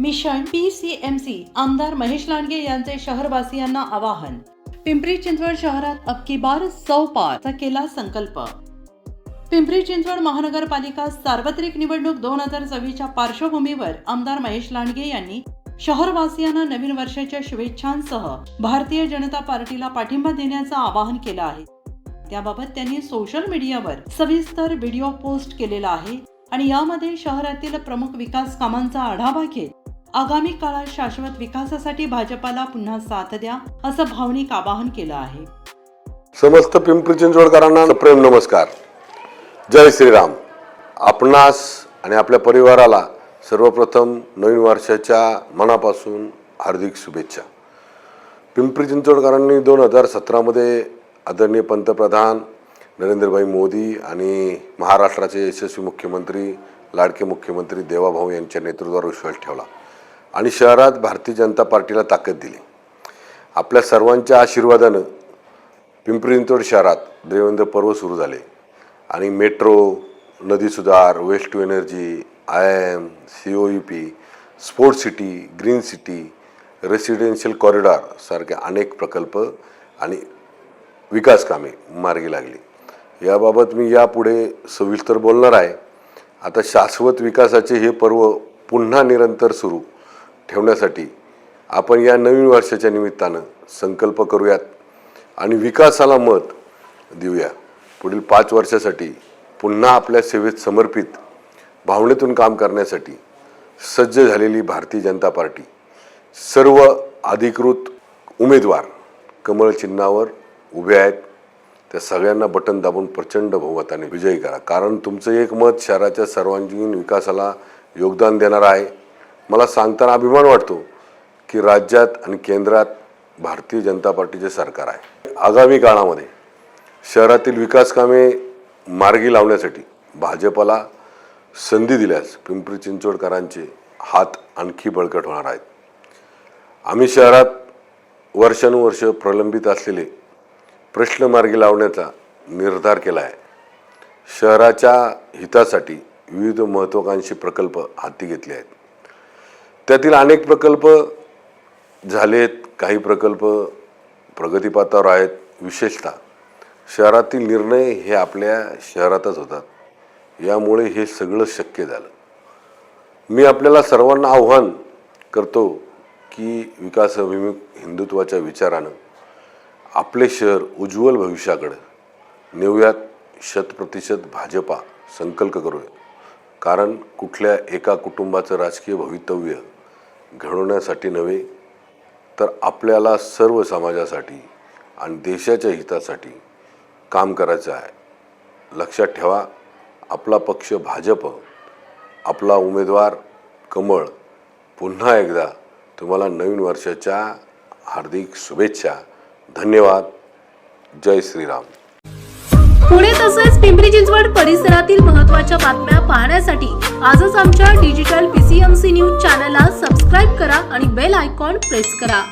Mission PCMC आमदार महेश लांडगे यांचे शहरवासियांना आवाहन। पिंपरी चिंचवड शहरात अब की बार 100 पारचा केला संकल्प। पिंपरी चिंचवड महानगरपालिका सार्वत्रिक निवडणूक 2024च्या पार्श्वभूमीवर आमदार महेश लांडगे यांनी शहरवासियांना नवीन वर्षाच्या शुभेच्छांसह भारतीय जनता पार्टीला पाठिंबा देण्याचं आवाहन केलं आहे। त्याबाबत त्यांनी सोशल मीडियावर सविस्तर व्हिडिओ पोस्ट केलेला आहे आणि यामध्ये शहरातील प्रमुख विकास कामांचा आढावा घेत आगामी काळात शाश्वत विकासासाठी भाजपाला पुन्हा साथ द्या असं भावनिक आवाहन केलं आहे। समस्त पिंपरी चिंचवडकरांना प्रेम नमस्कार। जय श्रीराम। आपणास आणि आपल्या परिवाराला सर्वप्रथम नवीन वर्षाच्या मनापासून हार्दिक शुभेच्छा। पिंपरी चिंचवडकरांनी 2017 मध्ये आदरणीय पंतप्रधान नरेंद्रभाई मोदी आणि महाराष्ट्राचे यशस्वी मुख्यमंत्री लाडके मुख्यमंत्री देवाभाऊ यांच्या नेतृत्वावर विश्वास ठेवला आणि शहरात भारतीय जनता पार्टीला ताकद दिली। आपल्या सर्वांच्या आशीर्वादाने पिंपरी चिंचवड शहरात देवेंद्र पर्व सुरू झाले आणि मेट्रो, नदी सुधार, waste to energy, IIM, COEP, sport city, green city, residential corridor सारखे अनेक प्रकल्प आणि विकास कामे मार्गी लागली। याबाबत मी यापुढे सविस्तर बोलणार आहे। आता शाश्वत विकासाचे हे पर्व पुन्हा निरंतर सुरू ठेवण्यासाठी आपण या नवीन वर्षाच्या निमित्तानं संकल्प करूयात आणि विकासाला मत देऊया। पुढील 5 वर्षासाठी पुन्हा आपल्या सेवेत समर्पित भावनेतून काम करण्यासाठी सज्ज झालेली भारतीय जनता पार्टी सर्व अधिकृत उमेदवार कमळ चिन्हावर उभे आहेत। त्या सगळ्यांना बटन दाबून प्रचंड बहुमताने विजयी करा, कारण तुमचं एक मत शहराच्या सर्वांगीण विकासाला योगदान देणार आहे। मला सांगताना अभिमान वाटतो की राज्यात आणि केंद्रात भारतीय जनता पार्टीचे सरकार आहे। आगामी काळामध्ये शहरातील विकास कामे मार्गी लावण्यासाठी भाजपला संधी दिल्यास पिंपरी चिंचवडकरांचे हात आणखी बळकट होणार आहेत। आम्ही शहरात वर्षानुवर्ष प्रलंबित असलेले प्रश्न मार्गी लावण्याचा निर्धार केला आहे। शहराच्या हितासाठी विविध महत्त्वाकांक्षी प्रकल्प हाती घेतले आहेत। त्यातील अनेक प्रकल्प झालेत, काही प्रकल्प प्रगतीपथावर आहेत। विशेषतः शहरातील निर्णय हे आपल्या शहरातच होतात, यामुळे हे सगळं शक्य झालं। मी आपल्याला सर्वांना आव्हान करतो की विकासाभिमुख हिंदुत्वाच्या विचारानं आपले शहर उज्ज्वल भविष्याकडे नेऊयात। 100% भाजपा संकल्प करूया, कारण कुठल्या एका कुटुंबाचं राजकीय भवितव्य घडवण्यासाठी नव्हे तर आपल्याला सर्व समाजासाठी आणि देशाच्या हितासाठी काम करायचं आहे। लक्षात ठेवा, आपला पक्ष भाजप, आपला उमेदवार कमळ। पुन्हा एकदा तुम्हाला नवीन वर्षाच्या हार्दिक शुभेच्छा। धन्यवाद। जय श्रीराम। पुणे तसेच पिंपरी चिंचवड परिसरातील महत्त्वाच्या बातम्या पाहण्यासाठी आजच आमच्या डिजिटल PCMC न्यूज चॅनलला सबस्क्राइब करा आणि बेल आयकॉन प्रेस करा।